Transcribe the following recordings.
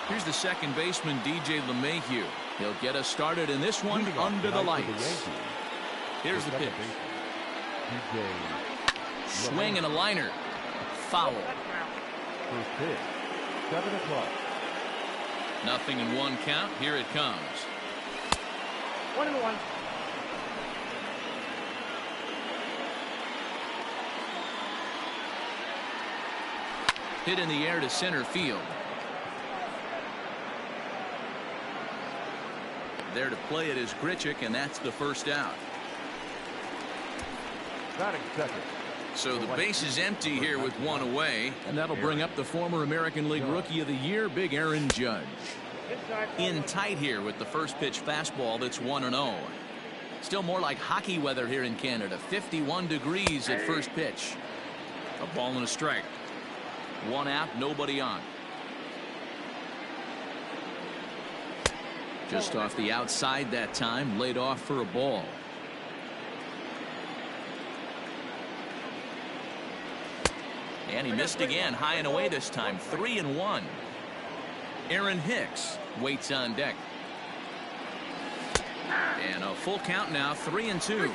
Here's the second baseman, DJ LeMahieu. He'll get us started in this one under the lights. Here's the pitch. Swing and a liner. Foul. First pitch, 7 o'clock. 0-1 count. Here it comes. 1-1. Hit in the air to center field. There to play it is Grichuk, and that's the first out. Batting second. So the base is empty here with one away, and that'll bring up the former American League Rookie of the Year, Big Aaron Judge. In tight here with the first pitch fastball that's 1-0. Still more like hockey weather here in Canada. 51 degrees at first pitch. A ball and a strike. One out, nobody on. Just off the outside that time, laid off for a ball. And he missed again, high and away this time. 3-1. Aaron Hicks waits on deck. And a full count now, 3-2.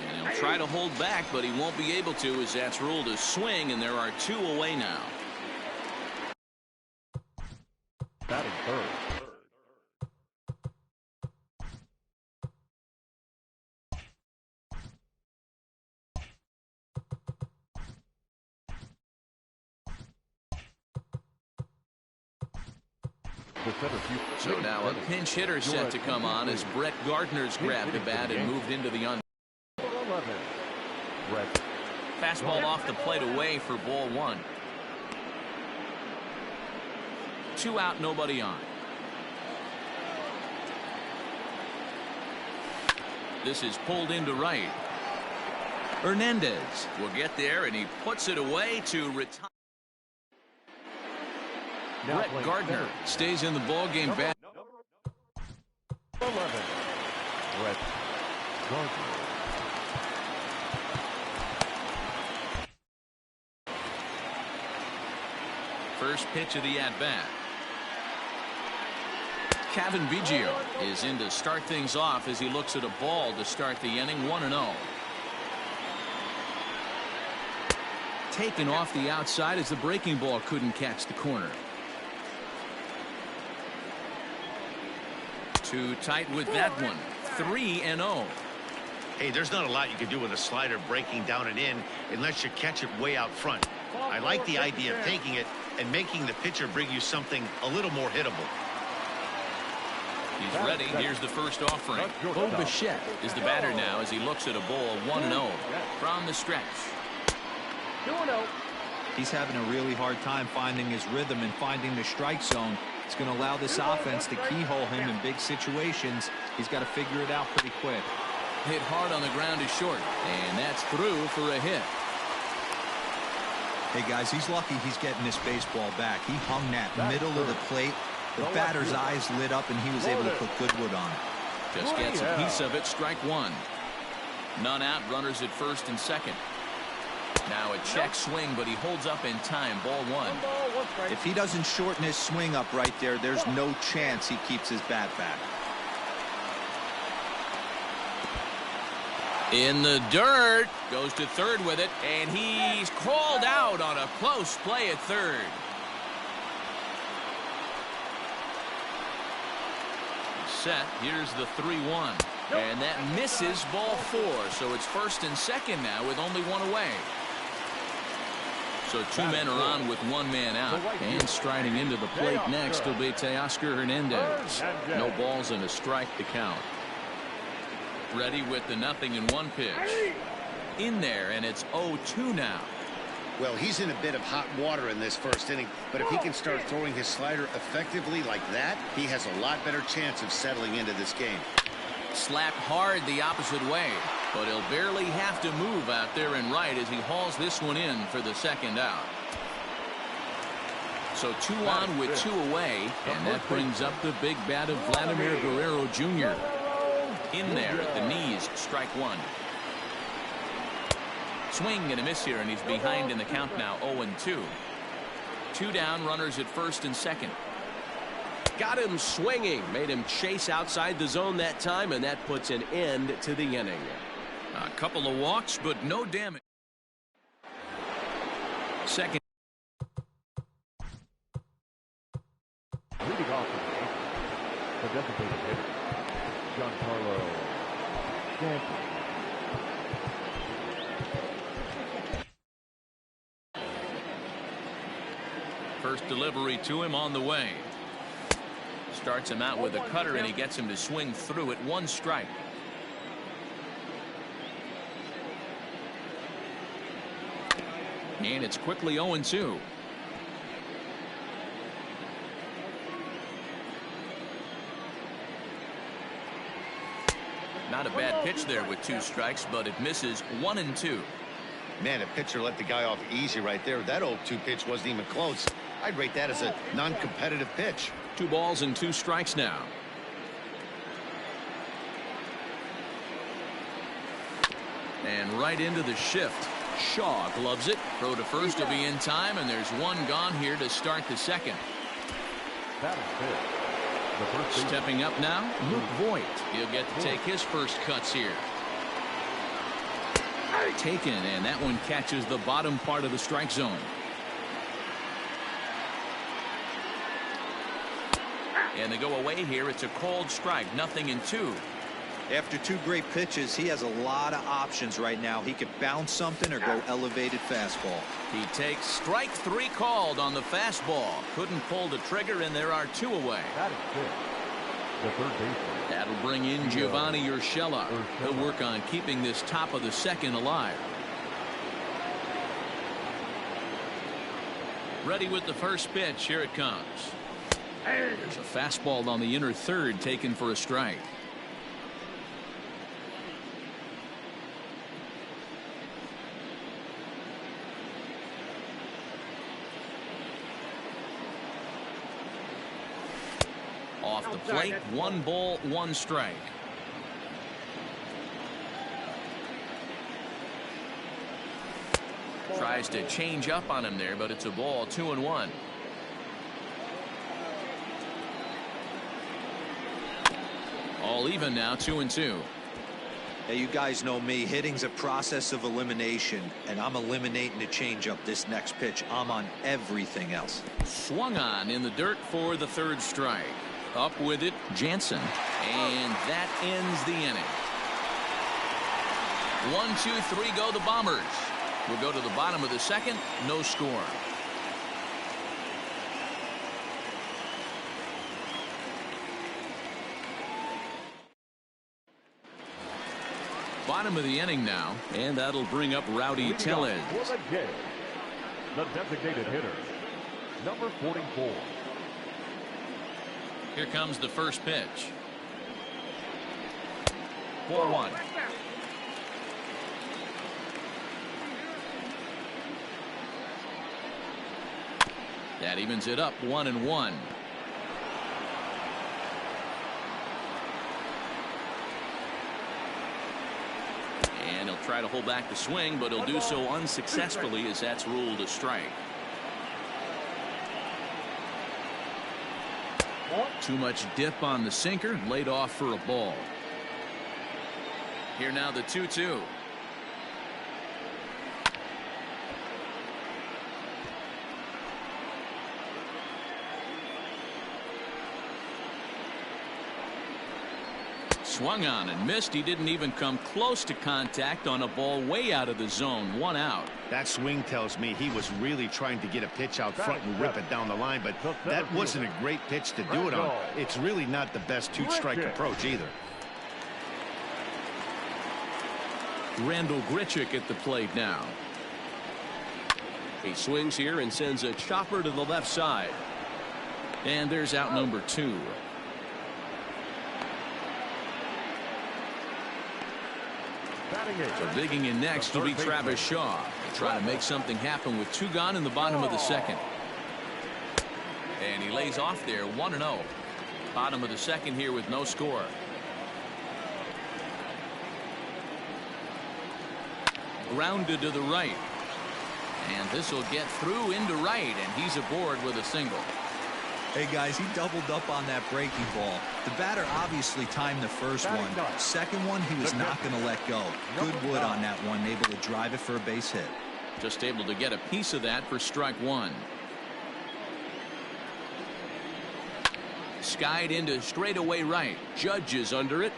And he'll try to hold back, but he won't be able to, as that's ruled a swing, and there are 2 away now. Batting third. So now a pinch hitter set to come on as Brett Gardner's grabbed the bat and moved into the fastball off the plate away for ball 1. 2 out, nobody on. This is pulled into right. Hernandez will get there, and he puts it away to retire. Brett Gardner stays in the ball game. Bat 11. Brett Gardner. First pitch of the at-bat. Kevin Biggio is in to start things off as he looks at a ball to start the inning. 1-0. Taken off the outside as the breaking ball couldn't catch the corner. Too tight with that one. 3-0. Hey, there's not a lot you can do with a slider breaking down and in unless you catch it way out front. I like the idea of taking it and making the pitcher bring you something a little more hittable. He's ready. Here's the first offering. Bo Bichette is the batter now as he looks at a ball. 1-0 from the stretch. 2-0. He's having a really hard time finding his rhythm and finding the strike zone. It's going to allow this offense to keyhole him in big situations. He's got to figure it out pretty quick. Hit hard on the ground is short, and that's through for a hit. Hey guys, he's lucky he's getting this baseball back. He hung that middle of the plate. The batter's eyes lit up, and he was able to put good wood on it. Just gets a piece of it. Strike 1. None out. Runners at first and second. Now a check swing, but he holds up in time. Ball 1. If he doesn't shorten his swing up right there, there's no chance he keeps his bat back. In the dirt. Goes to third with it, and he's called out on a close play at third. Set. Here's the 3-1. And that misses. Ball 4. So it's first and second now with only one away. So 2 men are on with 1 man out. And striding into the plate next will be Teoscar Hernandez. No balls and a strike to count. Ready with the 0-1 pitch. In there, and it's 0-2 now. Well, he's in a bit of hot water in this first inning, but if he can start throwing his slider effectively like that, he has a lot better chance of settling into this game. Slapped hard the opposite way, but he'll barely have to move out there and right as he hauls this one in for the second out. So 2 on with 2 away, and that brings up the big bat of Vladimir Guerrero Jr. In there at the knees. Strike 1. Swing and a miss here, and he's behind in the count now, 0-2. 2 down, runners at first and second. Got him swinging, made him chase outside the zone that time, and that puts an end to the inning. A couple of walks, but no damage. Second. Leading off the designated hitter, Giancarlo Stanton. First delivery to him on the way. Starts him out with a cutter, and he gets him to swing through it. 1 strike. And it's quickly 0-2. Not a bad pitch there with 2 strikes, but it misses. 1-2. Man, a pitcher let the guy off easy right there. That 0-2 pitch wasn't even close. I'd rate that as a non-competitive pitch. 2 balls and 2 strikes now. And right into the shift. Shaw gloves it. Throw to first will be in time, and there's 1 gone here to start the second. That is it. The first Stepping up now, Luke Voigt. He'll get to take his first cuts here. Taken, and that one catches the bottom part of the strike zone. And they go away here. It's a called strike. 0-2. After 2 great pitches, he has a lot of options right now. He could bounce something or go elevated fastball. He takes strike 3 called on the fastball. Couldn't pull the trigger, and there are 2 away. That is it. The third baseman. That'll bring in Giovanni Urshela. He'll work on keeping this top of the second alive. Ready with the first pitch. Here it comes. There's a fastball on the inner third taken for a strike. Off the plate, 1 ball, 1 strike. Tries to change up on him there, but it's a ball. 2-1. All even now. 2-2. Hey, you guys know me. Hitting's a process of elimination, and I'm eliminating the changeup this next pitch. I'm on everything else. Swung on in the dirt for the 3rd strike. Up with it, Jansen, and that ends the inning. 1, 2, 3 go the Bombers. We'll go to the bottom of the second. No score. Bottom of the inning now, and that'll bring up Rowdy Tellez. The designated hitter, number 44. Here comes the first pitch. 4-1. That evens it up. 1-1. And he'll try to hold back the swing, but he'll do so unsuccessfully as that's ruled a strike. Too much dip on the sinker, laid off for a ball. Here now the 2-2. Swung on and missed. He didn't even come close to contact on a ball way out of the zone. 1 out. That swing tells me he was really trying to get a pitch out front and rip it down the line, but that wasn't a great pitch to do it on. It's really not the best 2-strike approach either. Randall Grichuk at the plate now. He swings here and sends a chopper to the left side. And there's out number 2. So digging in next will be Travis Shaw. Trying to make something happen with 2 gone in the bottom of the second. And he lays off there. 1-0. Bottom of the second here with no score. Grounded to the right. And this will get through into right, and he's aboard with a single. Hey, guys, he doubled up on that breaking ball. The batter obviously timed the first one. Second one, he was not going to let go. Good wood on that one, able to drive it for a base hit. Just able to get a piece of that for strike one. Skied into straightaway right. Judge is under it.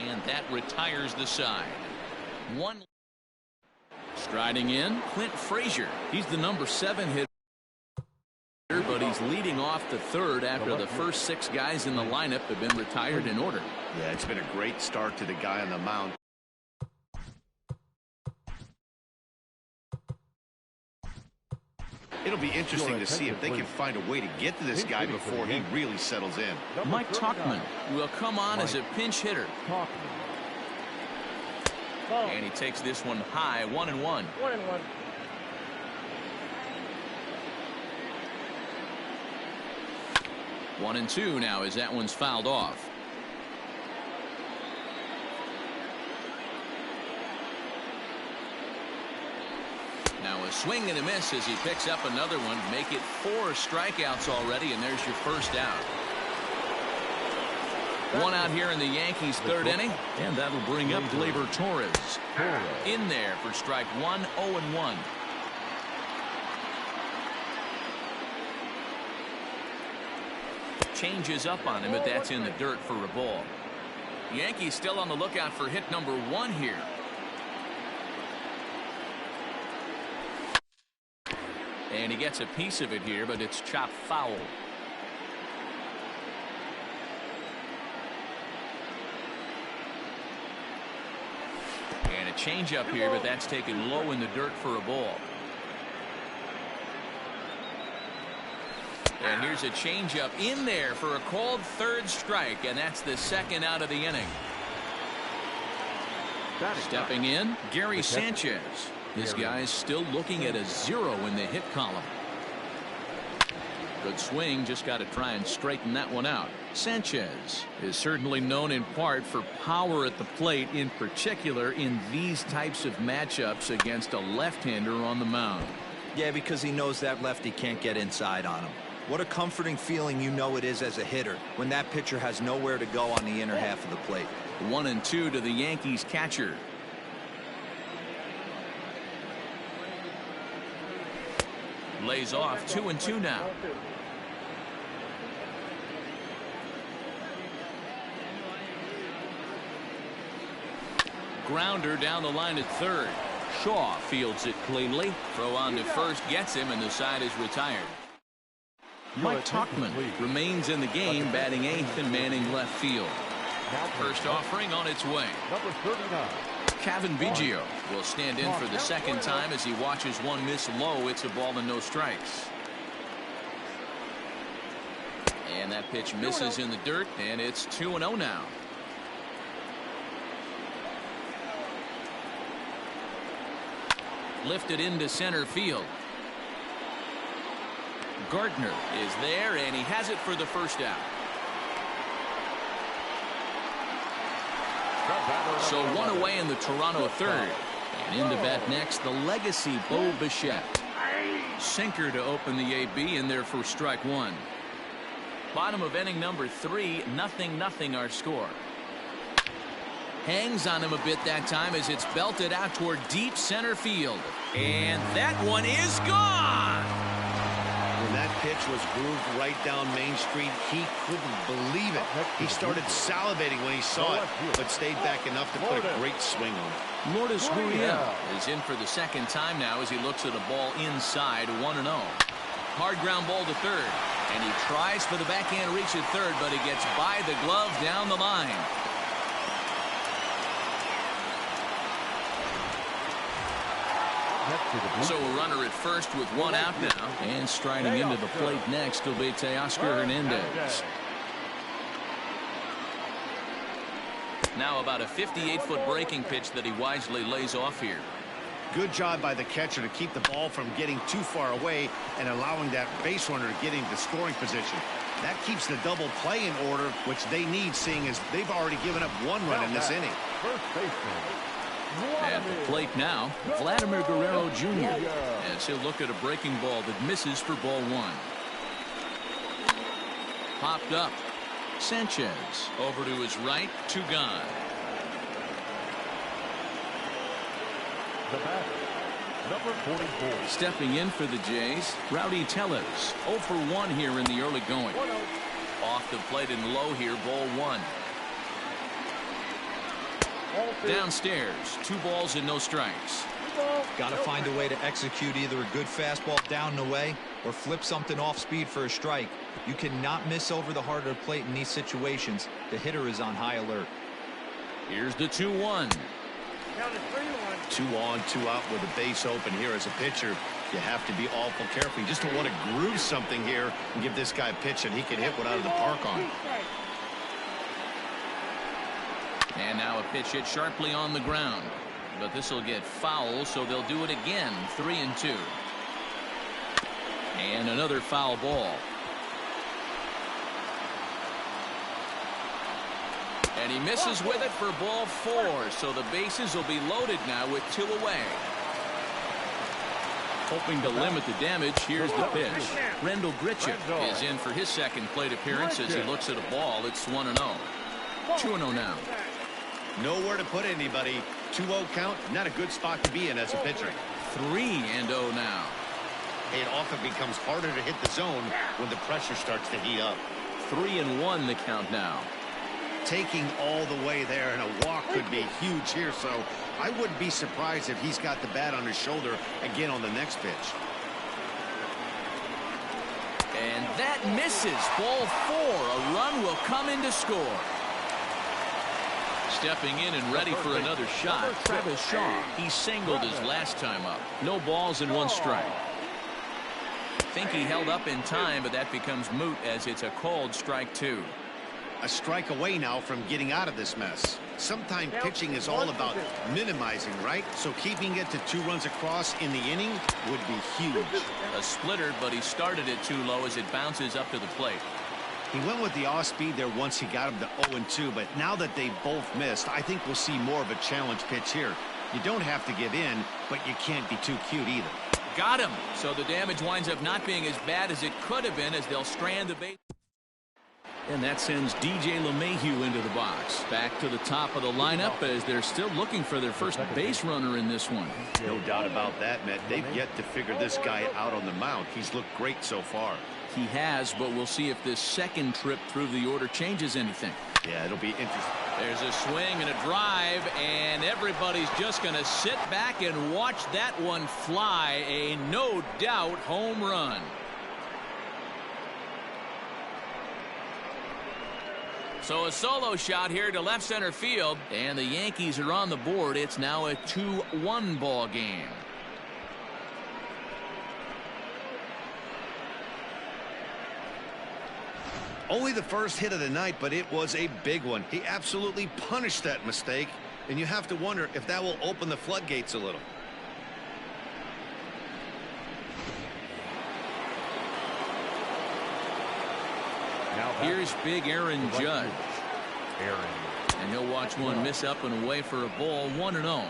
And that retires the side. One. Striding in, Clint Frazier. He's the number 7 hitter, but he's leading off the third after the first 6 guys in the lineup have been retired in order. Yeah, it's been a great start to the guy on the mound. It'll be interesting to see if they can find a way to get to this guy before he really settles in. Mike Tuchman will come on as a pinch hitter. And he takes this one high, 1-1. 1-1. 1-2 now as that one's fouled off. Now a swing and a miss as he picks up another one. Make it 4 strikeouts already, and there's your first out. One out here in the Yankees' third inning, and that'll bring up Gleyber Torres. In there for strike one, 0-1. Changes up on him, but that's in the dirt for a ball. Yankees still on the lookout for hit number 1 here. And he gets a piece of it here, but it's chopped foul. And a changeup here, but that's taken low in the dirt for a ball. And here's a changeup in there for a called third strike, and that's the second out of the inning. Stepping in, Gary Sanchez. This guy's still looking at a 0 in the hit column. Good swing, just got to try and straighten that one out. Sanchez is certainly known in part for power at the plate, in particular in these types of matchups against a left-hander on the mound. Yeah, because he knows that lefty can't get inside on him. What a comforting feeling you know it is as a hitter when that pitcher has nowhere to go on the inner half of the plate. 1-2 to the Yankees catcher. Lays off 2-2 now. Grounder down the line at third. Shaw fields it cleanly. Throw on to first gets him, and the side is retired. Mike Tuchman remains in the game, batting 8th and manning left field. First offering on its way. Number 39. Kevin Biggio will stand in for the second time as he watches one miss low. It's a ball and no strikes. And that pitch misses in the dirt, and it's 2-0 now. Lifted into center field. Gardner is there, and he has it for the first out. So one away in the Toronto third. And in to bat next, the legacy Bo Bichette. Sinker to open the AB in there for strike one. Bottom of inning number 3, 0-0 our score. Hangs on him a bit that time as it's belted out toward deep center field. And that one is gone. When that pitch was grooved right down Main Street, he couldn't believe it. He started salivating when he saw it, but stayed back enough to put a great swing on it. Lourdes Gurriel is in for the second time now as he looks at a ball inside, 1-0. Hard ground ball to third, and he tries for the backhand reach at third, but he gets by the glove down the line. So a runner at first with one out now. And striding into the plate next will be Teoscar Hernandez. Now about a 58-foot breaking pitch that he wisely lays off here. Good job by the catcher to keep the ball from getting too far away and allowing that base runner to get into scoring position. That keeps the double play in order, which they need, seeing as they've already given up one run in this inning. First baseman, At the plate now, Vladimir Guerrero Jr. as he'll look at a breaking ball that misses for ball one. Popped up. Sanchez over to his right, 2 gone. The batter, number 44. Stepping in for the Jays, Rowdy Tellez, 0 for 1 here in the early going. Off the plate and low here, ball 1. Downstairs, 2 balls and no strikes. Got to find a way to execute either a good fastball down and away or flip something off speed for a strike. You cannot miss over the heart of the plate in these situations. The hitter is on high alert. Here's the 2-1. 2 on, 2 out with a base open here as a pitcher. You have to be awful careful. You just don't want to groove something here and give this guy a pitch and he can hit one out of the park on. And now a pitch hit sharply on the ground. But this will get foul, so they'll do it again. 3-2. And another foul ball. And he misses with it for ball 4. So the bases will be loaded now with 2 away. Hoping to limit the damage, here's the pitch. Rendell Grichuk is in for his second plate appearance as he looks at a ball. It's 1-0. 2-0 now. Nowhere to put anybody. 2-0 count, not a good spot to be in as a pitcher. 3-0 now. It often becomes harder to hit the zone when the pressure starts to heat up. 3-1 the count now. Taking all the way there, and a walk could be huge here, so I wouldn't be surprised if he's got the bat on his shoulder again on the next pitch. And that misses. Ball 4. A run will come in to score. Stepping in and ready for another shot, Travis Shaw. He singled his last time up. No balls and 1 strike. Think he held up in time, but that becomes moot as it's a called strike 2. A strike away now from getting out of this mess. Sometimes pitching is all about minimizing, right? So keeping it to 2 runs across in the inning would be huge. A splitter, but he started it too low as it bounces up to the plate. He went with the off speed there once he got him to 0-2, but now that they both missed, I think we'll see more of a challenge pitch here. You don't have to give in, but you can't be too cute either. Got him. So the damage winds up not being as bad as it could have been as they'll strand the base. And that sends DJ LeMahieu into the box. Back to the top of the lineup as they're still looking for their first base runner in this one. No doubt about that, Matt. They've yet to figure this guy out on the mound. He's looked great so far. He has, but we'll see if this second trip through the order changes anything. Yeah, it'll be interesting. There's a swing and a drive, and everybody's just going to sit back and watch that one fly. A no doubt home run. So a solo shot here to left center field, and the Yankees are on the board. It's now a 2-1 ball game. Only the first hit of the night, but it was a big one. He absolutely punished that mistake, and you have to wonder if that will open the floodgates a little. Here's big Aaron Judge. And he'll watch one miss up and away for a ball. 1-0.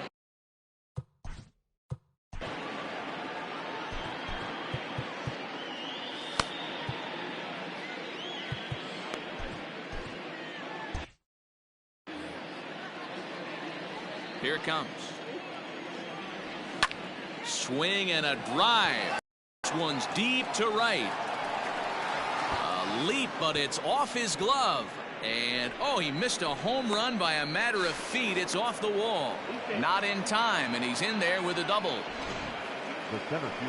Here it comes. Swing and a drive. This one's deep to right. A leap, but it's off his glove. And, oh, he missed a home run by a matter of feet. It's off the wall. Not in time, and he's in there with a double.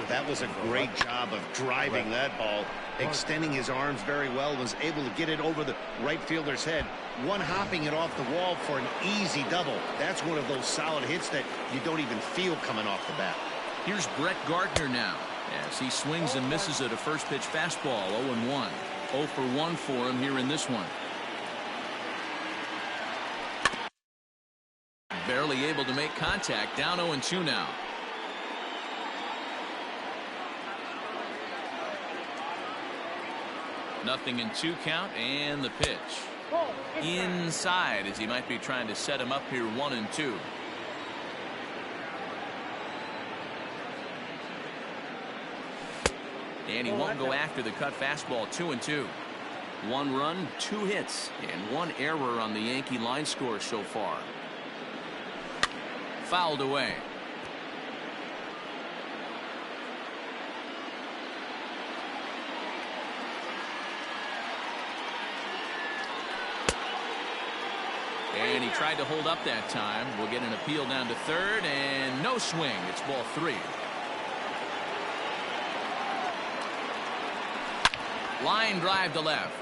That was a great job of driving that ball. Extending his arms very well, was able to get it over the right fielder's head. One hopping it off the wall for an easy double. That's one of those solid hits that you don't even feel coming off the bat. Here's Brett Gardner now as he swings and misses at a first pitch fastball. 0-1. 0 for 1 for him here in this one. Barely able to make contact. Down 0-2 now. Nothing in 2 count, and the pitch inside as he might be trying to set him up here. 1-2. And he won't go after the cut fastball. 2-2. 1 run, 2 hits, and 1 error on the Yankee line score so far. Fouled away. And he tried to hold up that time. We'll get an appeal down to third, and no swing. It's ball 3. Line drive to left.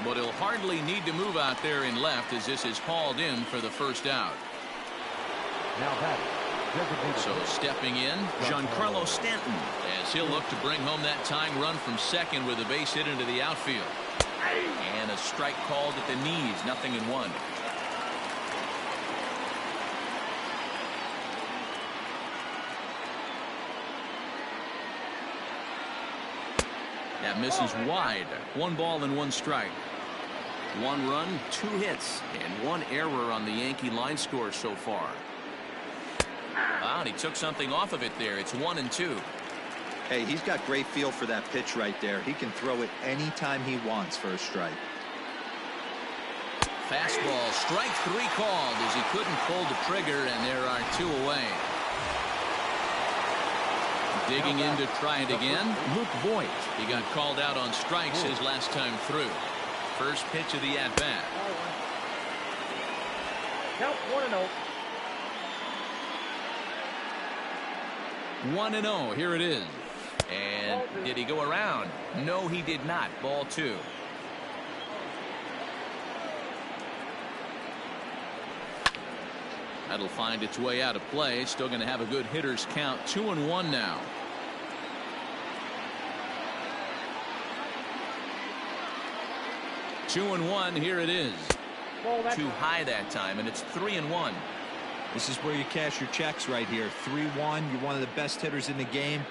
But he'll hardly need to move out there in left as this is hauled in for the first out. Now back. So stepping in, Giancarlo Stanton, as he'll look to bring home that tying run from second with a base hit into the outfield. And a strike called at the knees. 0-1. That misses wide. 1 ball and 1 strike. 1 run, 2 hits, and 1 error on the Yankee line score so far. Wow, and he took something off of it there. It's 1-2. Hey, he's got great feel for that pitch right there. He can throw it anytime he wants for a strike. Fastball, strike 3 called as he couldn't pull the trigger, and there are 2 away. Digging in to try it again, Luke Voigt. He got called out on strikes his last time through. First pitch of the at-bat. Count 1-0. 1-0. Here it is. And did he go around? No, he did not. Ball 2. That'll find its way out of play. Still going to have a good hitter's count. 2-1 now. Two and 1. Here it is. Too high that time, and it's 3-1. This is where you cash your checks right here. 3-1. You're one of the best hitters in the game.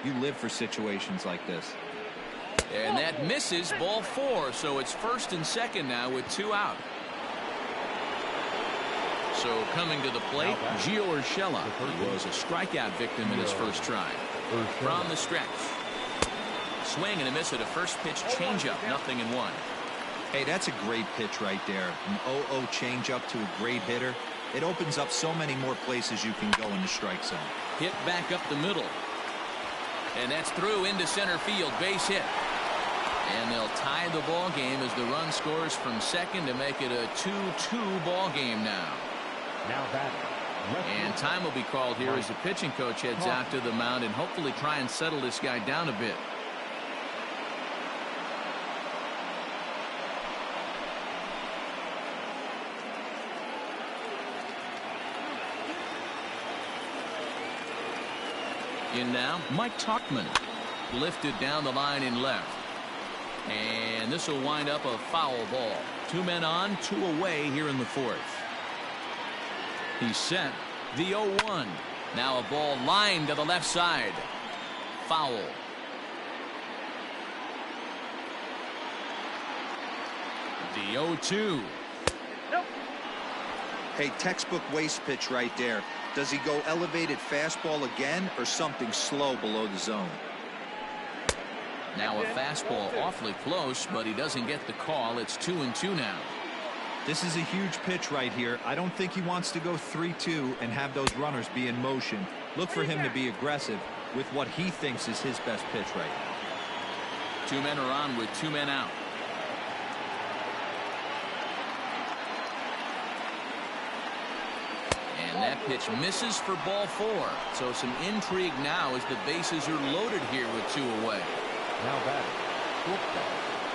You live for situations like this. And that misses. Ball 4. So it's first and second now with 2 out. So coming to the plate, Gio Urshela. He was a strikeout victim in his first try. From the stretch. Swing and a miss at a first pitch changeup. 0-1. Hey, that's a great pitch right there. An 0-0 changeup to a great hitter. It opens up so many more places you can go in the strike zone. Hit back up the middle. And that's through into center field. Base hit. And they'll tie the ball game as the run scores from second to make it a 2-2 ball game now. Now back. And time will be called here as the pitching coach heads out to the mound and hopefully try and settle this guy down a bit. In now, Mike Tauchman. Lifted down the line in left. And this will wind up a foul ball. 2 men on, 2 away here in the 4th. He's set. The 0-1. Now a ball lined to the left side. Foul. The 0-2. Hey, textbook waste pitch right there. Does he go elevated fastball again or something slow below the zone? Now a fastball awfully close, but he doesn't get the call. It's 2-2 now. This is a huge pitch right here. I don't think he wants to go 3-2 and have those runners be in motion. Look for him to be aggressive with what he thinks is his best pitch right now. 2 men are on with 2 men out. And that pitch misses for ball 4. So some intrigue now as the bases are loaded here with 2 away. Now back.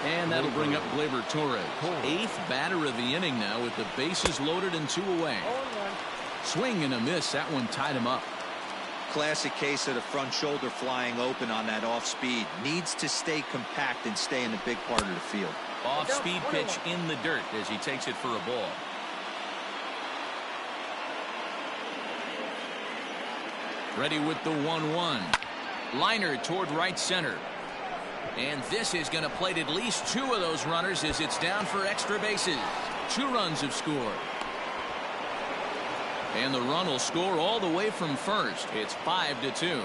And that'll bring up Gleyber Torres. 8th batter of the inning now with the bases loaded and 2 away. Swing and a miss. That one tied him up. Classic case of the front shoulder flying open on that off speed. Needs to stay compact and stay in the big part of the field. Off speed pitch in the dirt as he takes it for a ball. Ready with the 1-1. Liner toward right center. And this is going to plate at least 2 of those runners as it's down for extra bases. 2 runs have scored. And the run will score all the way from first. It's 5-2.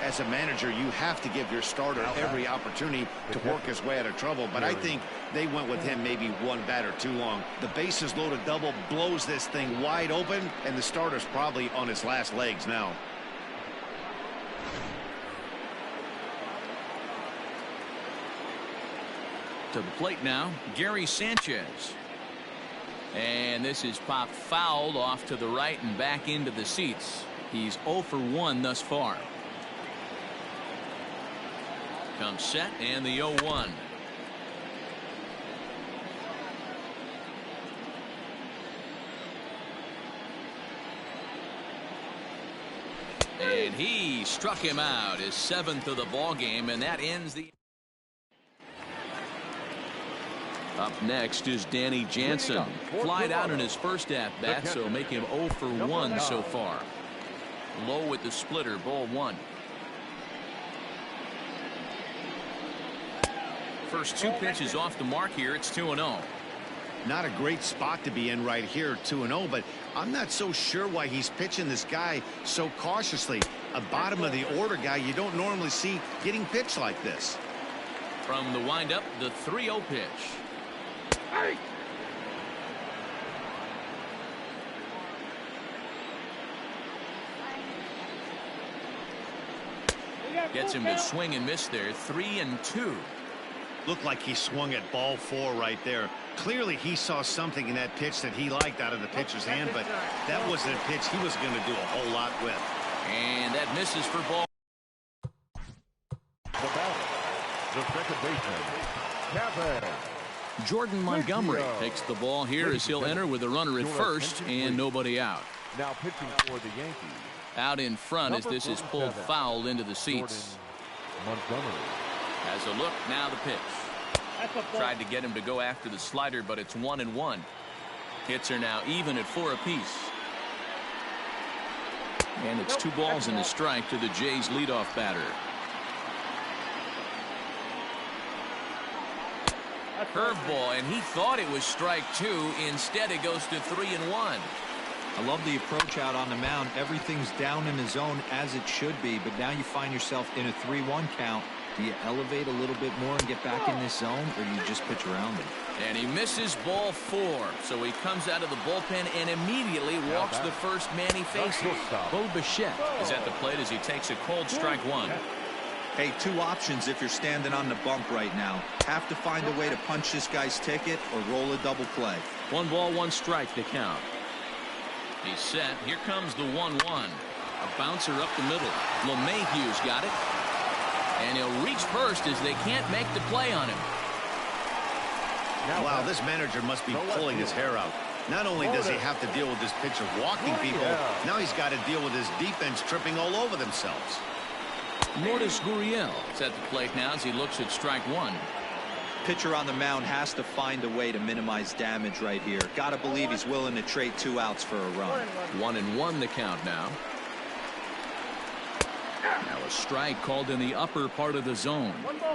As a manager, you have to give your starter every opportunity to work his way out of trouble, but I think they went with him maybe one batter too long. The bases loaded double blows this thing wide open, and the starter's probably on his last legs now. To the plate now, Gary Sanchez. And this is popped fouled off to the right and back into the seats. He's 0 for 1 thus far. Comes set and the 0-1. And he struck him out, his 7th of the ball game, and that ends the. Up next is Danny Jansen. Flied out in his first at-bat, so make him 0 for 1 so far. Low with the splitter, ball 1. First 2 pitches off the mark here. It's 2-0. Not a great spot to be in right here, 2-0, but I'm not so sure why he's pitching this guy so cautiously. A bottom of the order guy you don't normally see getting pitched like this. From the windup, the 3-0 pitch. Hey! Gets him to swing and miss there. 3-2. Looked like he swung at ball 4 right there. Clearly he saw something in that pitch that he liked out of the pitcher's hand, but that wasn't a pitch he was going to do a whole lot with. And that misses for ball. The batter, the second baseman, Kevin. Jordan Montgomery takes the ball here as he'll enter with a runner at first and nobody out. Now pitching for the Yankees. Out in front as this is pulled foul into the seats. Montgomery. Has a look, now the pitch. Tried to get him to go after the slider, but it's 1-1. Hits are now even at 4 apiece. And it's 2 balls and a strike to the Jays leadoff batter. Curveball, and he thought it was strike 2. Instead, it goes to 3-1. I love the approach out on the mound. Everything's down in the zone as it should be, but now you find yourself in a 3-1 count. Do you elevate a little bit more and get back in this zone, or do you just pitch around it? And he misses ball 4, so he comes out of the bullpen and immediately walks the first man he faces. Bo Bichette is at the plate as he takes a cold strike 1. Hey, 2 options if you're standing on the bump right now. Have to find a way to punch this guy's ticket or roll a double play. 1 ball, 1 strike to count. He's set. Here comes the 1-1. A bouncer up the middle. LeMahieu's got it. And he'll reach first as they can't make the play on him. Wow, this manager must be pulling his hair out. Not only does he have to deal with this pitcher walking people, now he's got to deal with his defense tripping all over themselves. Lourdes Gurriel is at the plate now as he looks at strike 1. Pitcher on the mound has to find a way to minimize damage right here. Got to believe he's willing to trade 2 outs for a run. 1-1 the count now. Now a strike called in the upper part of the zone.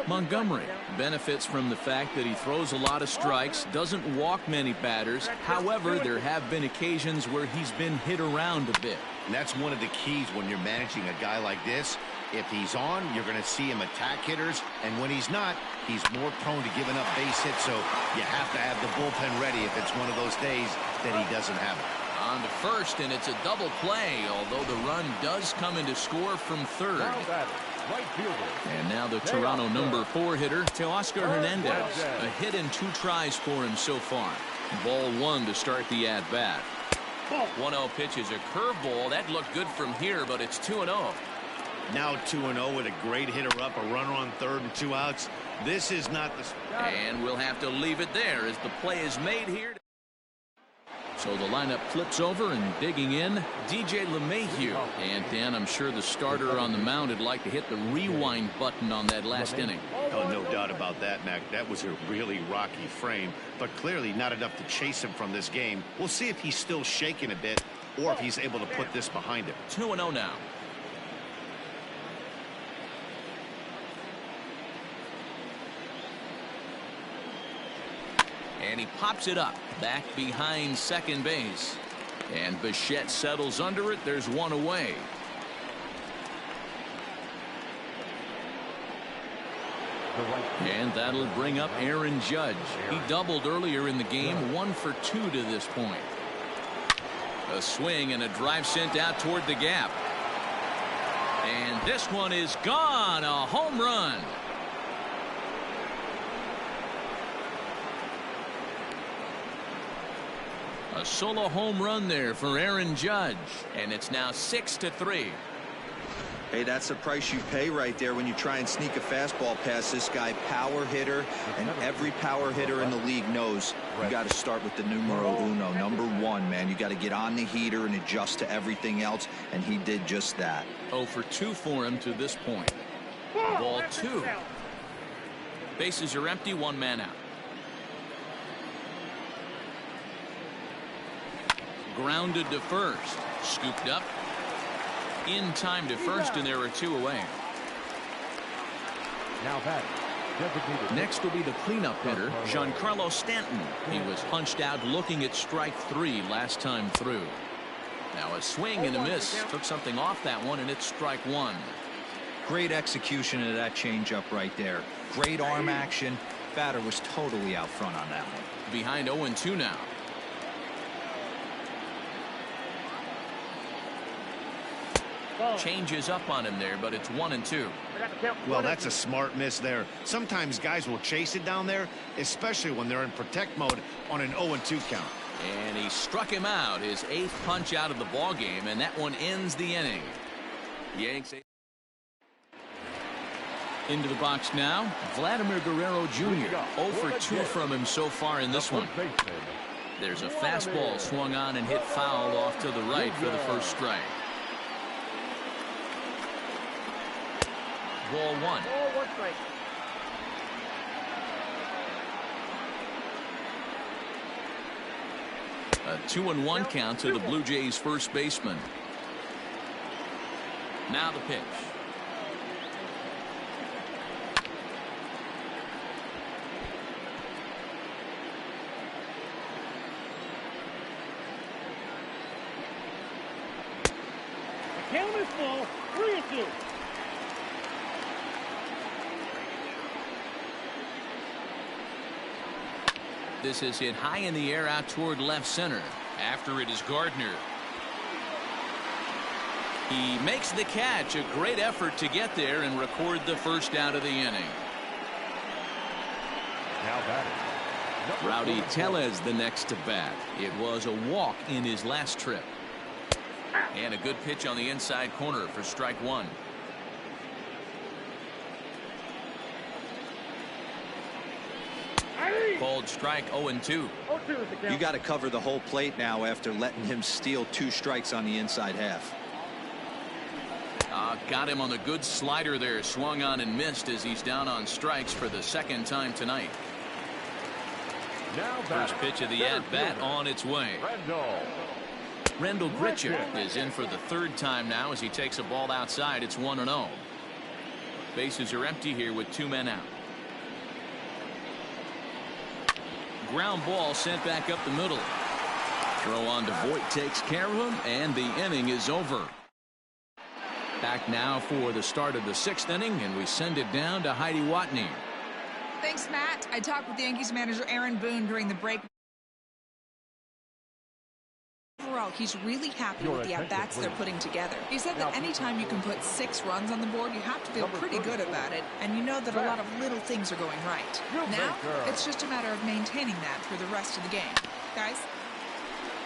Montgomery benefits from the fact that he throws a lot of strikes, doesn't walk many batters. However, there have been occasions where he's been hit around a bit. And that's one of the keys when you're managing a guy like this. If he's on, you're going to see him attack hitters, and when he's not, he's more prone to giving up base hits, so you have to have the bullpen ready if it's one of those days that he doesn't have it. On to first, and it's a double play, although the run does come in to score from third. Right fielder. And now the Toronto number 4 hitter, Teoscar Hernandez. A hit in 2 tries for him so far. Ball 1 to start the at-bat. 1-0 pitch is a curveball. That looked good from here, but it's 2-0. Now 2-0 with a great hitter up, a runner on third and 2 outs. This is not the... And we'll have to leave it there as the play is made here. So the lineup flips over, and digging in, DJ LeMahieu. And Dan, I'm sure the starter on the mound would like to hit the rewind button on that last inning. Oh, no doubt about that, Mac. That was a really rocky frame, but clearly not enough to chase him from this game. We'll see if he's still shaking a bit or if he's able to put this behind him. 2-0 now. And he pops it up back behind second base. And Bichette settles under it. There's 1 away. the right field. And that'll bring up Aaron Judge. He doubled earlier in the game, 1 for 2 to this point. A swing and a drive sent out toward the gap. And this one is gone. A home run. A solo home run there for Aaron Judge. And it's now 6-3. Hey, that's the price you pay right there when you try and sneak a fastball past this guy. Power hitter, and every power hitter in the league knows you got to start with the numero uno, number 1, man. You got to get on the heater and adjust to everything else, and he did just that. 0 for 2 for him to this point. Ball 2. Bases are empty, 1 man out. Grounded to first. Scooped up. In time to first, and there are 2 away. Now batting. Designated. Next will be the cleanup hitter, Giancarlo Stanton. He was punched out looking at strike 3 last time through. Now a swing and a miss. Took something off that one, and it's strike 1. Great execution of that changeup right there. Great arm action. Batter was totally out front on that one. Behind 0-2 now. Changes up on him there, but it's 1-2. Well, that's a smart miss there. Sometimes guys will chase it down there, especially when they're in protect mode on an 0-2 count. And he struck him out, his 8th punch out of the ball game, and that one ends the inning. Yanks into the box now. Vladimir Guerrero Jr. 0 for 2 from him so far in this one. There's a fastball swung on and hit foul off to the right for the first strike. Ball 1. A 2-1 count to the Blue Jays first baseman. Now the pitch. The count is full. 3-2. This is hit high in the air out toward left center. After it is Gardner. He makes the catch. A great effort to get there and record the first out of the inning. Now batting. Rowdy Tellez the next to bat. It was a walk in his last trip. And a good pitch on the inside corner for strike 1. Called strike 0-2. You got to cover the whole plate now after letting him steal 2 strikes on the inside half. Got him on the good slider there. Swung on and missed as he's down on strikes for the 2nd time tonight. Now First pitch of the at-bat on its way. Rendell Gritcher is in for the 3rd time now as he takes a ball outside. It's 1-0. Bases are empty here with 2 men out. Ground ball sent back up the middle. Throw on to Voit takes care of him, and the inning is over. Back now for the start of the 6th inning, and we send it down to Heidi Watney. Thanks, Matt. I talked with Yankees manager Aaron Boone during the break. Overall, he's really happy with the at-bats they're putting together. He said that anytime you can put 6 runs on the board, you have to feel pretty good about it, and you know that a lot of little things are going right. Now, it's just a matter of maintaining that for the rest of the game. Guys?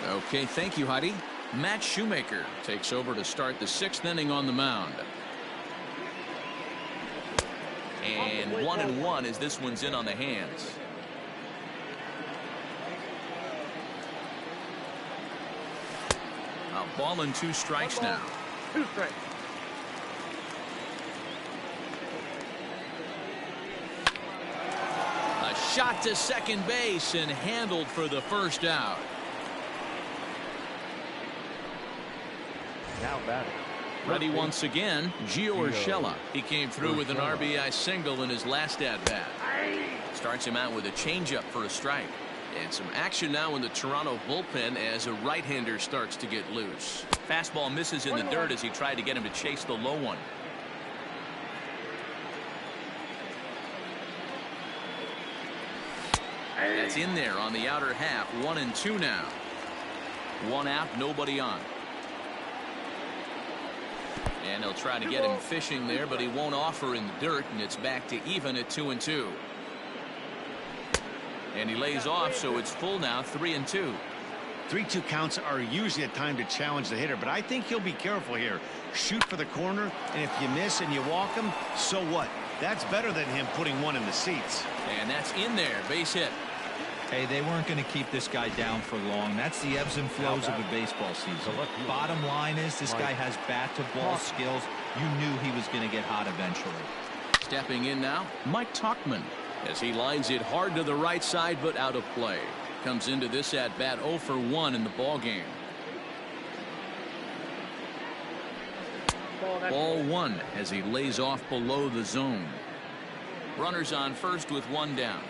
Okay, thank you, Heidi. Matt Shoemaker takes over to start the 6th inning on the mound. And 1-1 as this one's in on the hands. A ball and 2 strikes now. 2 strikes. A shot to second base and handled for the first out. Now batting. Ready once again, Gio Urshela. He came through with an RBI single in his last at-bat. Starts him out with a changeup for a strike. And some action now in the Toronto bullpen as a right-hander starts to get loose. Fastball misses in the dirt as he tried to get him to chase the low one. That's in there on the outer half. 1-2 now. One out, nobody on. And they'll try to get him fishing there, but he won't offer in the dirt, and it's back to even at 2-2. And he lays off, so it's full now, 3-2. 3-2 counts are usually a time to challenge the hitter, but I think he'll be careful here. Shoot for the corner, and if you miss and you walk him, so what? That's better than him putting one in the seats. And that's in there, base hit. Hey, they weren't going to keep this guy down for long. That's the ebbs and flows of a baseball season. Bottom line is this guy has bat-to-ball skills. You knew he was going to get hot eventually. Stepping in now, Mike Tauchman, as he lines it hard to the right side, but out of play. Comes into this at-bat 0 for 1 in the ball game. Ball 1 as he lays off below the zone. Runners on first with one down.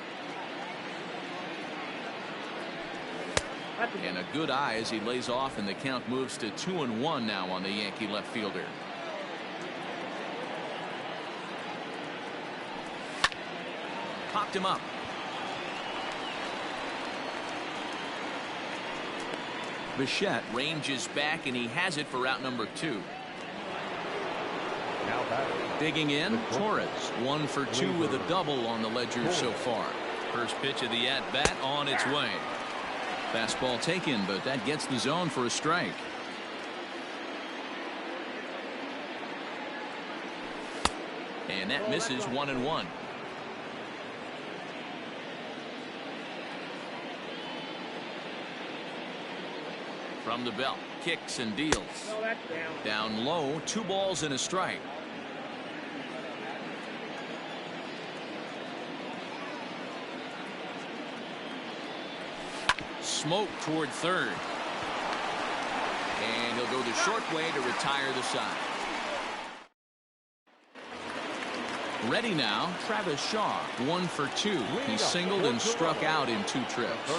And a good eye as he lays off, and the count moves to 2-1 now on the Yankee left fielder. Popped him up. Bichette ranges back, and he has it for out number 2. Digging in, Torres, 1 for 2 with a double on the ledger so far. First pitch of the at-bat on its way. Fastball taken, but that gets the zone for a strike. And that misses 1-1. From the belt, kicks and deals. Down low, 2 balls and a strike. Smoke toward third. And he'll go the short way to retire the side. Ready now, Travis Shaw, 1 for 2. He singled and struck out in 2 trips.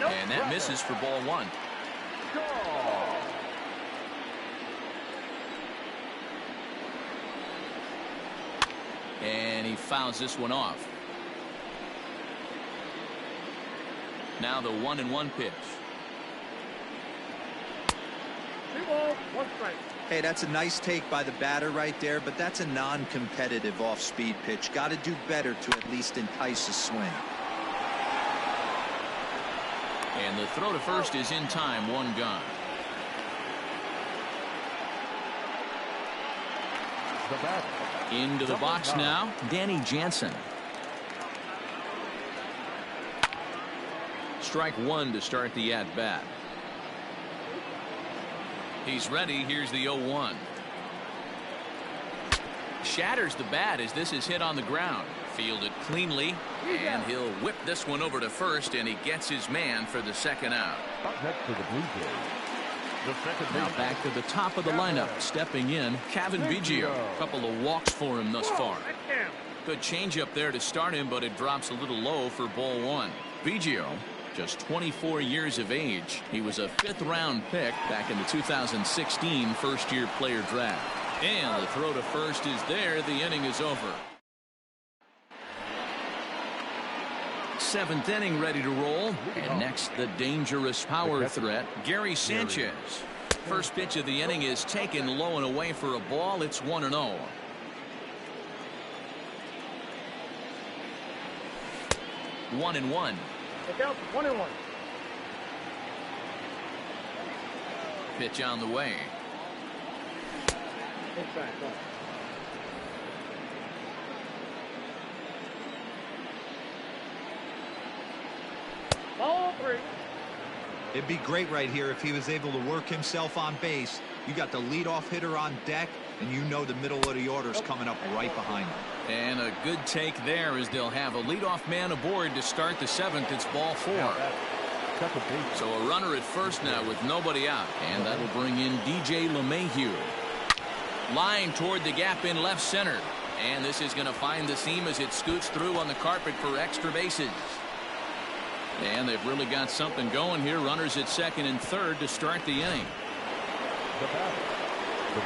And that misses for ball 1. And he fouls this one off. Now the 1-1 pitch. 2 balls, 1 strike. Hey, that's a nice take by the batter right there, but that's a non-competitive off-speed pitch. Got to do better to at least entice a swing. And the throw to first is in time, 1 gone. Into the box now, Danny Jansen. Strike 1 to start the at-bat. He's ready. Here's the 0-1. Shatters the bat as this is hit on the ground. Fielded cleanly, and he'll whip this one over to first, and he gets his man for the second out. Now back to the top of the lineup. Stepping in, Kevin Biggio. A couple of walks for him thus far. Good changeup there to start him, but it drops a little low for ball 1. Biggio, just 24 years of age. He was a 5th-round pick back in the 2016 first-year player draft. And the throw to first is there. The inning is over. 7th inning ready to roll. And next, the dangerous power threat, Gary Sanchez. First pitch of the inning is taken low and away for a ball. It's 1-0. 1-1. Look out, 1-1. Pitch on the way. Inside, ball. Ball 3. It'd be great right here if he was able to work himself on base. You got the leadoff hitter on deck, and you know the middle of the order's coming up right behind him. And a good take there as they'll have a leadoff man aboard to start the 7th. It's ball 4. So a runner at first now with nobody out, and that'll bring in DJ LeMahieu. Line toward the gap in left center, and this is going to find the seam as it scoots through on the carpet for extra bases. And they've really got something going here. Runners at second and third to start the inning.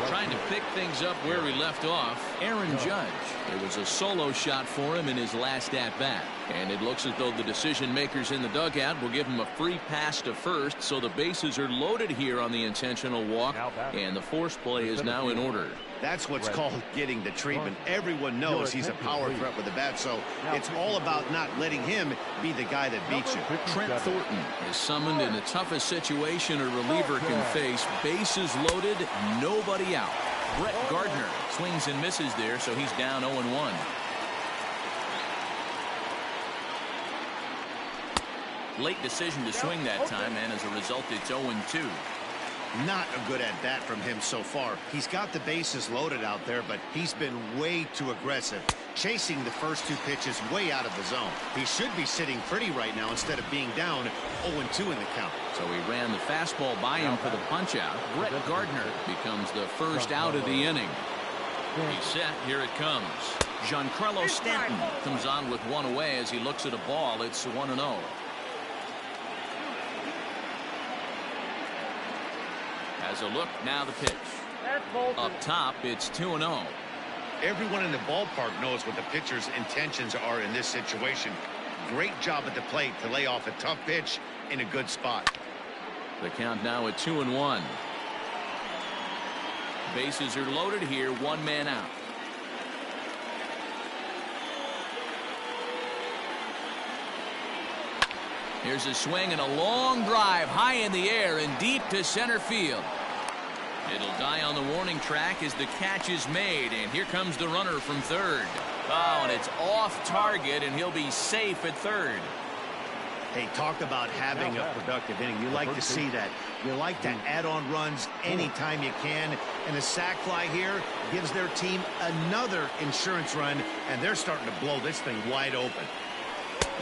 Trying to pick things up where we left off, Aaron Judge. It was a solo shot for him in his last at-bat. And it looks as though the decision makers in the dugout will give him a free pass to first, so the bases are loaded here on the intentional walk, and the force play is now in order. That's what's called getting the treatment. Everyone knows he's a power threat with the bat, so it's all about not letting him be the guy that beats you. Trent Thornton is summoned in the toughest situation a reliever can face. Bases loaded, nobody out. Brett Gardner swings and misses there, so he's down 0-1. Late decision to swing that time, and as a result, it's 0-2. Not a good at bat from him so far. He's got the bases loaded out there, but he's been way too aggressive, chasing the first two pitches way out of the zone. He should be sitting pretty right now instead of being down 0-2 in the count. So he ran the fastball by him for the punch out. Brett Gardner becomes the first out of the inning. He's set. Here it comes. Giancarlo Stanton comes on with one away as he looks at a ball. It's 1-0. As a look, now the pitch. Up top, it's 2-0. Everyone in the ballpark knows what the pitcher's intentions are in this situation. Great job at the plate to lay off a tough pitch in a good spot. The count now at 2-1. Bases are loaded here, one man out. Here's a swing and a long drive high in the air and deep to center field. It'll die on the warning track as the catch is made, and here comes the runner from third. Oh, and it's off target, and he'll be safe at third. Hey, talk about having a productive inning. You like to see that. You like to add on runs anytime you can, and a sac fly here gives their team another insurance run, and they're starting to blow this thing wide open.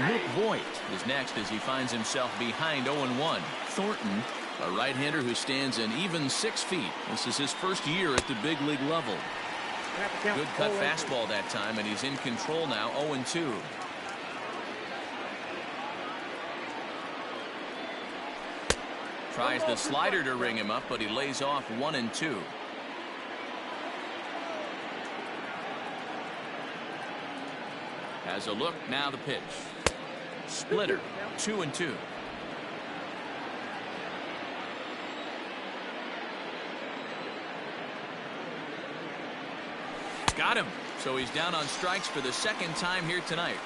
Luke Voigt is next as he finds himself behind 0-1. Thornton, a right-hander who stands an even 6 feet. This is his first year at the big league level. Good cut fastball that time, and he's in control now, 0-2. Tries the slider to ring him up, but he lays off 1-2. As a look, now the pitch. Splitter, 2-2. Got him. So he's down on strikes for the second time here tonight.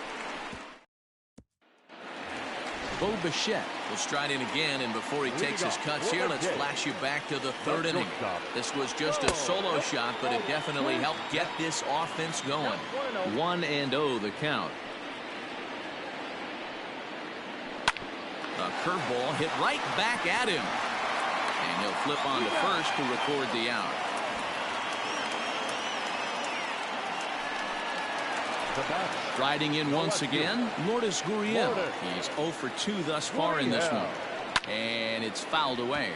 Bo Bichette will stride in again, and before he takes his cuts here, let's flash you back to the third inning. This was just a solo shot, but it definitely helped get this offense going. 1-0 the count. A curveball hit right back at him, and he'll flip on to first to record the out. Riding in once again, Lourdes Gurriel. He's 0 for 2 thus far in this one, and it's fouled away.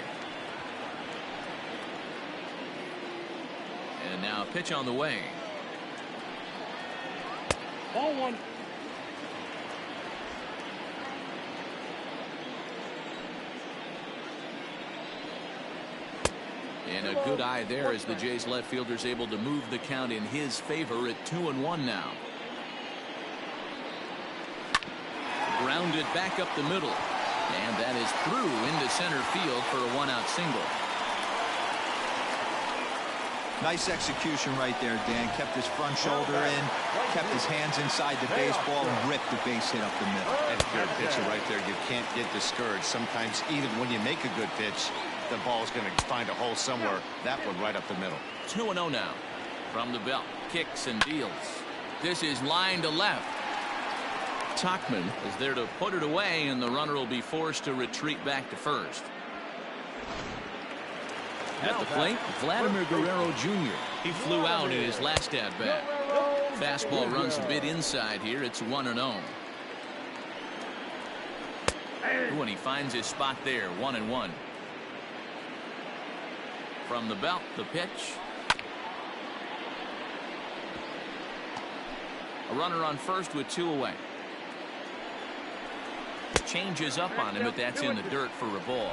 And now a pitch on the way. Ball one. And a good eye there as the Jays left fielder's able to move the count in his favor at 2-1 now. Grounded back up the middle, and that is through into center field for a one-out single. Nice execution right there, Dan. Kept his front shoulder in, kept his hands inside the baseball, and ripped the base hit up the middle. And if you're a pitcher right there, you can't get discouraged. Sometimes even when you make a good pitch, the ball's going to find a hole somewhere. That one right up the middle. 2-0 now. From the belt, kicks and deals. This is line to left. Tachman is there to put it away, and the runner will be forced to retreat back to first. At the plate, Vladimir Guerrero Jr. He flew out in his last at-bat. Fastball runs a bit inside here. It's 1-0. When he finds his spot there, 1-1. From the belt, the pitch. A runner on first with 2 away. Changes up on him, but that's in the dirt for a ball.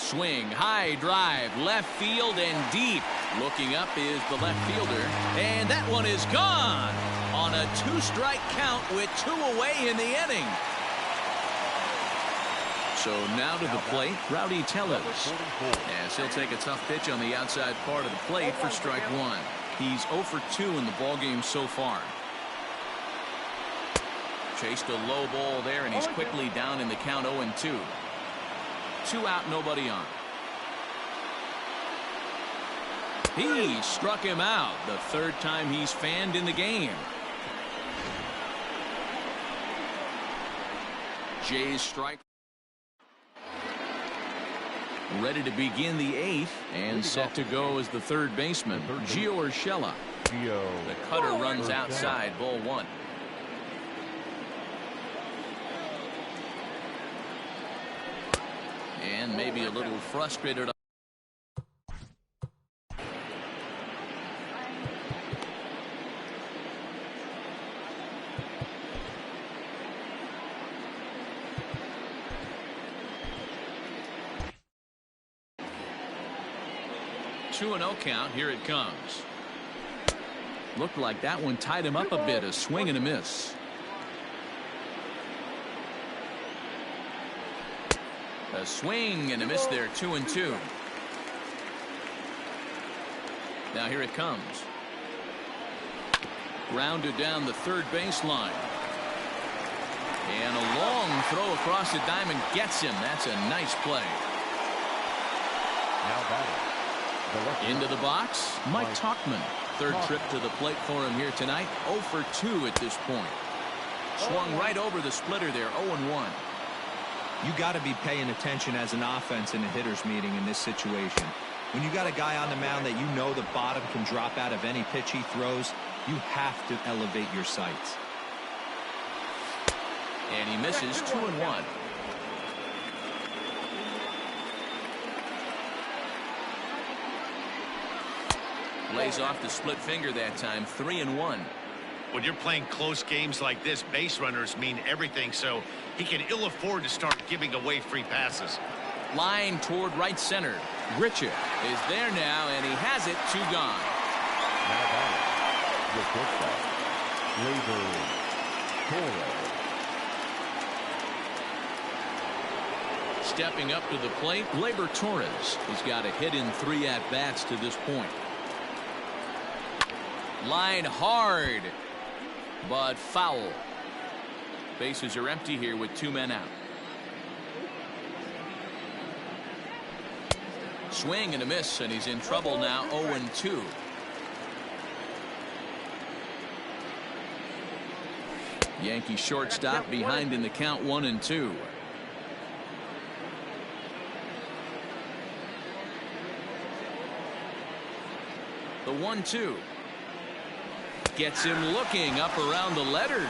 swing, high drive, left field and deep. Looking up is the left fielder, and that one is gone on a 2-strike count with 2 away in the inning. So now to the plate, Rowdy Tellez. As he'll take a tough pitch on the outside part of the plate for strike 1. He's 0 for 2 in the ballgame so far. Chased a low ball there, and he's quickly down in the count 0-2. 2 out, nobody on. He struck him out the 3rd time he's fanned in the game. Jays strike. Ready to begin the 8th and set to go as the 3rd baseman, Gio Urshela. The cutter runs outside, ball 1. And maybe a little frustrated. Two and 0 count. Here it comes. Looked like that one tied him up a bit. A swing and a miss. A swing and a miss there. 2-2. Now here it comes. Grounded down the 3rd baseline. And a long throw across the diamond gets him. That's a nice play. Now batting. Into the box, Mike Tauchman. 3rd trip to the plate for him here tonight. 0 for 2 at this point. Swung right over the splitter there. 0-1. You got to be paying attention as an offense in a hitter's meeting in this situation. When you got a guy on the mound that you know the bottom can drop out of any pitch he throws, you have to elevate your sights. And he misses. 2-1. Lays off the split finger that time. 3-1. When you're playing close games like this, base runners mean everything, so he can ill afford to start giving away free passes. Line toward right center. Grichuk is there now, and he has it. 2 gone. Now batting, Gleyber Torres. Stepping up to the plate, Gleyber Torres. He's got a hit in 3 at-bats to this point. Line hard, but foul. Bases are empty here with 2 men out. Swing and a miss, and he's in trouble now. 0-2. Yankee shortstop behind in the count. 1-2. The 1-2. Gets him looking up around the letters.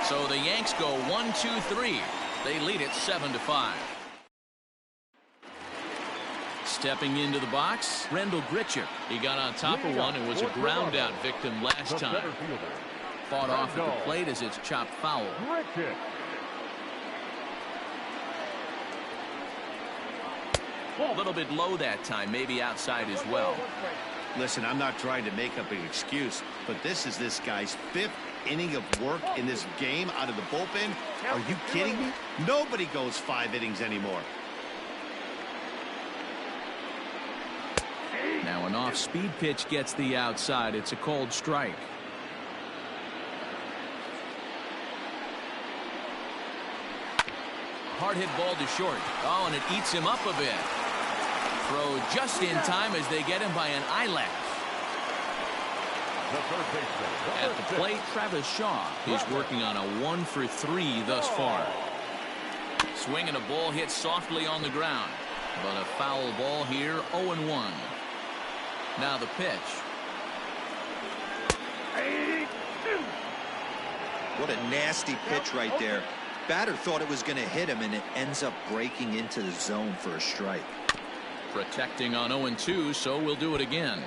So the Yanks go 1-2-3. They lead it 7-5. Stepping into the box, Rendell Grichuk. He got on top of one and was a ground out victim last time. Fought off at the plate as it's chopped foul. A little bit low that time, maybe outside as well. Listen, I'm not trying to make up an excuse, but this is this guy's 5th inning of work in this game out of the bullpen. Are you kidding me? Nobody goes 5 innings anymore. Now an off-speed pitch gets the outside. It's a called strike. Hard hit ball to short. Oh, and it eats him up a bit. Throw just in time as they get him by an eyelash. At the plate, Travis Shaw is working on a 1 for 3 thus far. Swinging a ball hit softly on the ground, but a foul ball here. 0-1. Now the pitch. What a nasty pitch right there. Batter thought it was going to hit him, and it ends up breaking into the zone for a strike. Protecting on 0-2, so we'll do it again.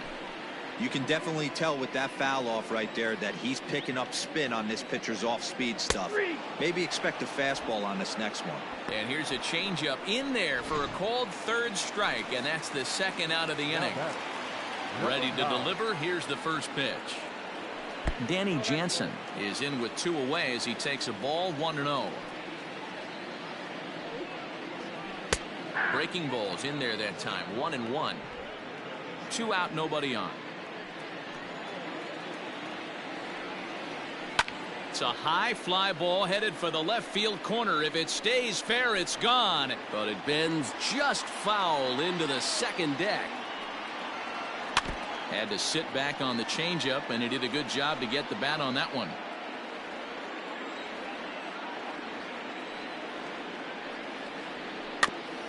You can definitely tell with that foul off right there that he's picking up spin on this pitcher's off-speed stuff. Maybe expect a fastball on this next one. And here's a changeup in there for a called third strike, and that's the second out of the inning. Ready to deliver. Here's the first pitch. Danny Jansen is in with 2 away as he takes a ball 1-0. Breaking balls in there that time. 1-1. 2 out, nobody on. It's a high fly ball headed for the left field corner. If it stays fair, it's gone. But it bends just foul into the second deck. Had to sit back on the changeup, and he did a good job to get the bat on that one.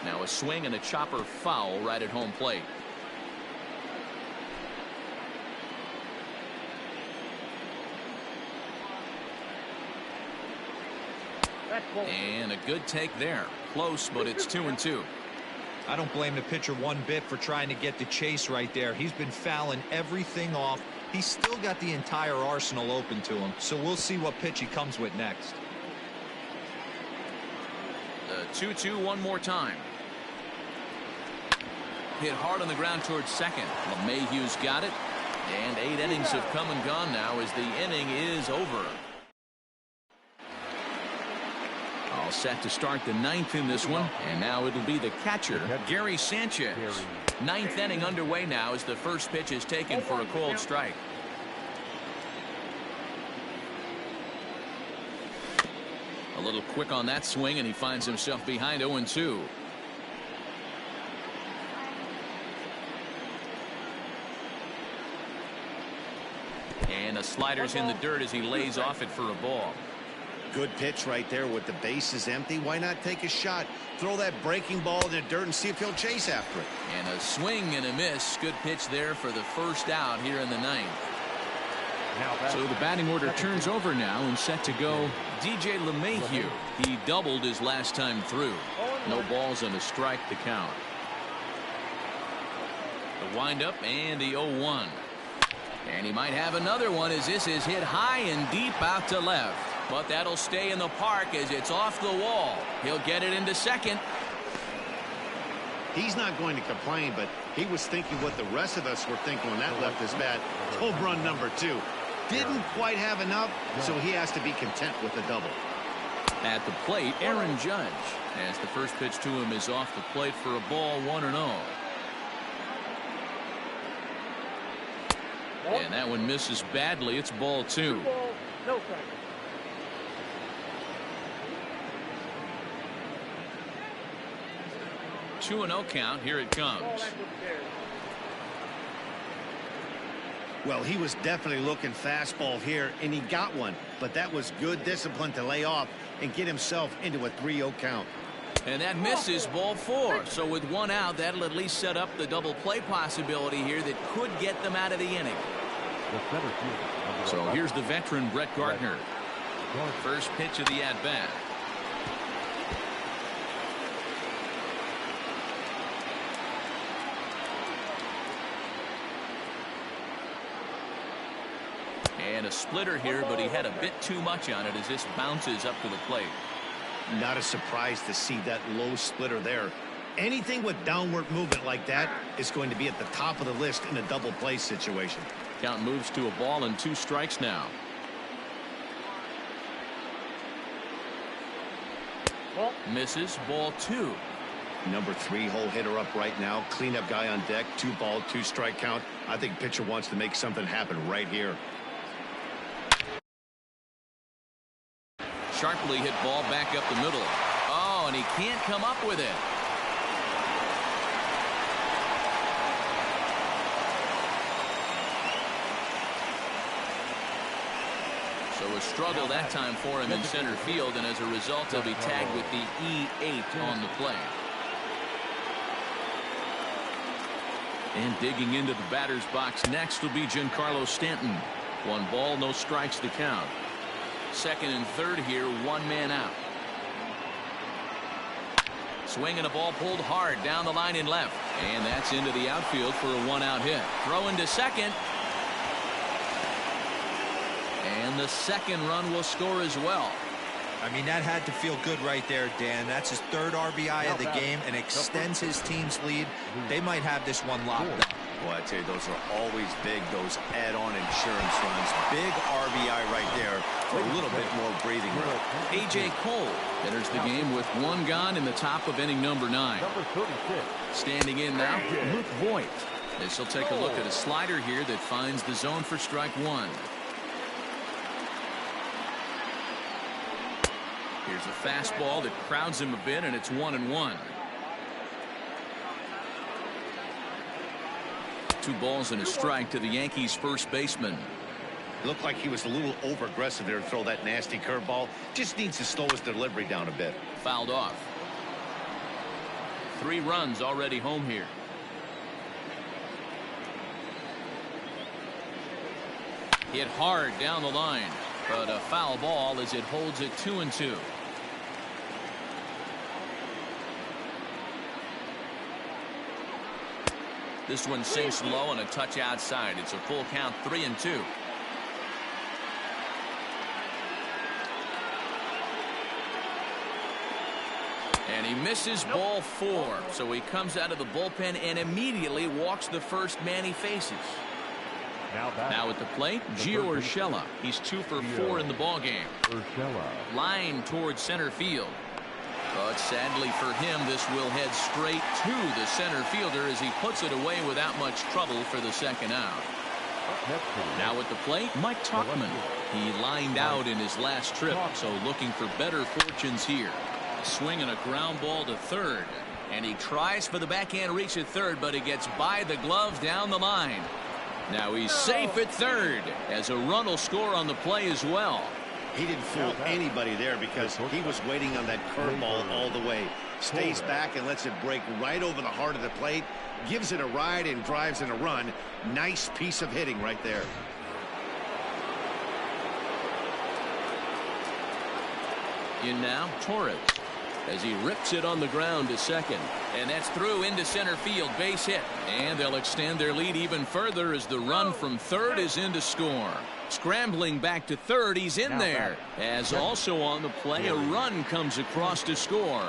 Now a swing and a chopper foul right at home plate. And a good take there. Close, but it's 2-2. I don't blame the pitcher one bit for trying to get the chase right there. He's been fouling everything off. He's still got the entire arsenal open to him. So we'll see what pitch he comes with next. The 2-2 one more time. Hit hard on the ground towards second. LeMahieu's got it. And 8 innings have come and gone now as the inning is over. All set to start the 9th in this one, and now it'll be the catcher, Gary Sanchez. 9th inning underway now as the first pitch is taken for a called strike. A little quick on that swing, and he finds himself behind 0-2. And the slider's in the dirt as he lays off it for a ball. Good pitch right there with the bases empty. Why not take a shot? Throw that breaking ball in the dirt and see if he'll chase after it. And a swing and a miss. Good pitch there for the first out here in the 9th. So the batting order turns over now and set to go DJ LeMahieu. He doubled his last time through. No balls and a strike to count. The windup and the 0-1. And he might have another one as this is hit high and deep out to left. But that'll stay in the park as it's off the wall. He'll get it into second. He's not going to complain, but he was thinking what the rest of us were thinking when that left his bat. Home run number 2. Didn't quite have enough, so he has to be content with the double. At the plate, Aaron Judge, as the first pitch to him is off the plate for a ball 1-0. And that one misses badly. It's ball 2. 2-0 count. Here it comes. Well, he was definitely looking fastball here, and he got one. But that was good discipline to lay off and get himself into a 3-0 count. And that misses ball 4. So with 1 out, that'll at least set up the double play possibility here that could get them out of the inning. So here's the veteran Brett Gardner. First pitch of the at-bat. And a splitter here, but he had a bit too much on it as this bounces up to the plate. Not a surprise to see that low splitter there. Anything with downward movement like that is going to be at the top of the list in a double play situation. Count moves to a ball and 2 strikes now. Misses ball 2. Number 3 hole hitter up right now. Cleanup guy on deck. 2 ball, 2 strike count. I think pitcher wants to make something happen right here. Sharply hit ball back up the middle. Oh, and he can't come up with it. So a struggle that time for him in center field, and as a result he'll be tagged with the E8 on the play. And digging into the batter's box next will be Giancarlo Stanton. 1 ball, no strikes to count. Second and third here, 1 man out. Swing and a ball pulled hard down the line in left. And that's into the outfield for a 1-out hit. Throw into second. And the second run will score as well. I mean, that had to feel good right there, Dan. That's his third RBI of the game and extends his team's lead. They might have this one locked up. Well, I tell you, those are always big, those add-on insurance runs. Big RBI right there for a little bit more breathing room. A.J. Cole enters the game with one gone in the top of inning number 9. Standing in now, Luke Voigt. This will take a look at a slider here that finds the zone for strike 1. Here's a fastball that crowds him a bit, and it's 1-1. 2 balls and a strike to the Yankees first baseman. Looked like he was a little over-aggressive there to throw that nasty curveball. Just needs to slow his delivery down a bit. Fouled off. 3 runs already home here. Hit hard down the line, but a foul ball as it holds it 2-2. This one sinks low and a touch outside. It's a full count, 3-2. And he misses ball 4. So he comes out of the bullpen and immediately walks the first man he faces. Now at the plate, Gio Urshela. He's 2 for 4 in the ballgame. Line towards center field. But sadly for him, this will head straight to the center fielder as he puts it away without much trouble for the second out. Now at the plate, Mike Tuchman. He lined out in his last trip, so looking for better fortunes here. Swing and a ground ball to third. And he tries for the backhand reach at third, but he gets by the glove down the line. Now he's safe at third as a run will score on the play as well. He didn't fool anybody there because he was waiting on that curveball all the way. Stays back and lets it break right over the heart of the plate. Gives it a ride and drives in a run. Nice piece of hitting right there. In now, Torres, as he rips it on the ground to second. And that's through into center field, base hit. And they'll extend their lead even further as the run from third is in to score. Scrambling back to third, he's in there. As also on the play, a run comes across to score.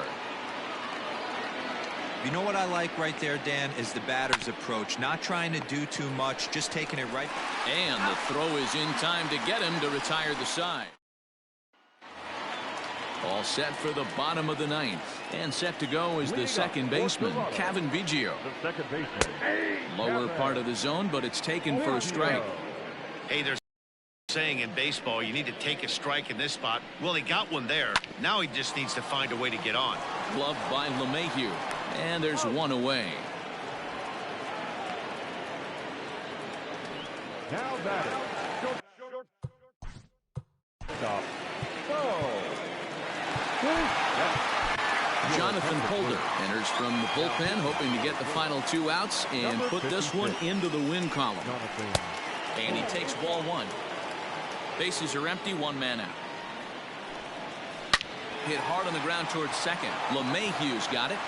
You know what I like right there, Dan, is the batter's approach. Not trying to do too much, just taking it right. And the throw is in time to get him to retire the side. All set for the bottom of the 9th. And set to go is the second baseman, Cavan Biggio. Lower part of the zone, but it's taken for a strike. Hey, there's saying in baseball you need to take a strike in this spot. Well, he got one there. Now he just needs to find a way to get on. Gloved by LeMahieu. And there's one away. Now batting. Stop. Jonathan Holder enters from the bullpen, hoping to get the final 2 outs and put this one into the win column. And he takes ball 1. Bases are empty, 1 man out. Hit hard on the ground towards second. LeMahieu's got it.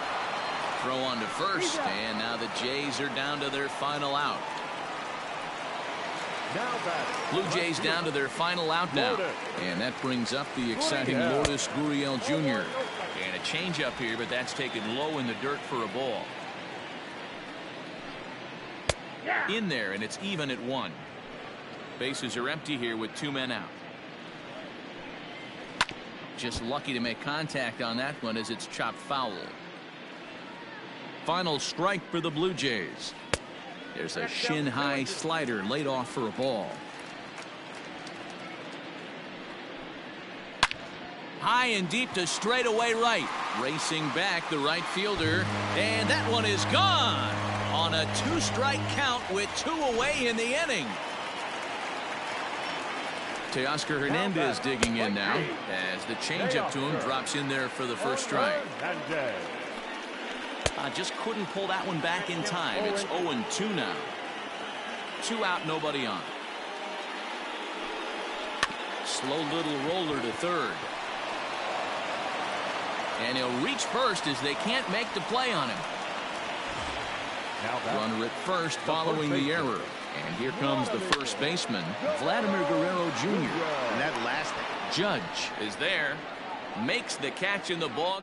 Throw on to first, and now the Jays are down to their final out. Blue Jays down to their final out now. And that brings up the exciting Lourdes Gurriel Jr. And a changeup here, but that's taken low in the dirt for a ball. In there, and it's even at 1. Bases are empty here with 2 men out. Just lucky to make contact on that one as it's chopped foul. Final strike for the Blue Jays. There's a shin-high slider laid off for a ball. High and deep to straightaway right. Racing back the right fielder. And that one is gone on a 2-strike count with 2 away in the inning. Teoscar Hernandez digging in now as the changeup to him drops in there for the first strike. Just couldn't pull that one back in time. It's 0-2 now. 2 out, nobody on. Slow little roller to third. And he'll reach first as they can't make the play on him. Runner at first following the error. And here comes the first baseman, Vladimir Guerrero Jr. And that last Judge is there, makes the catch in the ball.